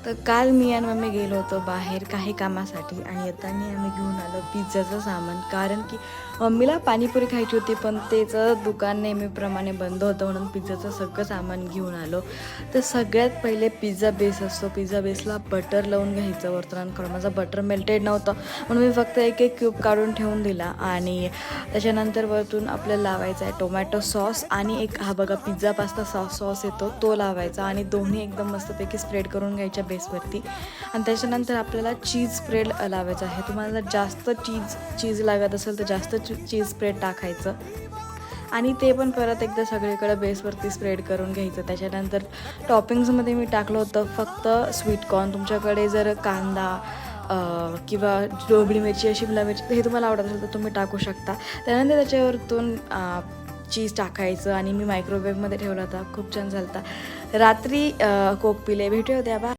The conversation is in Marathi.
तर काल मी आणि मम्मी गेलो होतो बाहेर काही कामासाठी आणि येताना आम्ही घेऊन आलो पिझ्झाचं सामान. कारण की मम्मीला पाणीपुरी खायची होती पण त्याचं दुकान नेहमीप्रमाणे बंद होतं म्हणून पिझ्झाचं सगळं सामान घेऊन आलो. तर सगळ्यात पहिले पिझ्झा बेस असतो. पिझ्झा बेसला बटर लावून घ्यायचं वरतून. कारण माझा बटर मेल्टेड नव्हतं म्हणून मी फक्त एक एक क्यूब काढून ठेवून दिला. आणि त्याच्यानंतर वरतून आपल्याला लावायचा आहे टोमॅटो सॉस आणि एक हा बघा पिझ्झा पास्ता सॉस येतो तो लावायचा आणि दोन्ही एकदम मस्तपैकी स्प्रेड करून घ्यायच्या बेसवरती. आणि त्याच्यानंतर आपल्याला चीज स्प्रेड लावायचं आहे. तुम्हाला जास्त चीज लागत असेल तर जास्त चीज स्प्रेड टाकायचं आणि ते पण परत एकदा सगळीकडे बेसवरती स्प्रेड करून घ्यायचं. त्याच्यानंतर टॉपिंग्समध्ये मी टाकलं होतं फक्त स्वीटकॉर्न. तुमच्याकडे जर कांदा किंवा ढोबळी मिरची शिमला मिरची हे तुम्हाला आवडत असेल तर तुम्ही टाकू शकता. त्यानंतर त्याच्यावरतून चीज टाकायचं आणि मी मायक्रोवेव्हमध्ये ठेवला होता. खूप छान झाला होता. रात्री कोक पिले. भेटूया उद्या. बाय.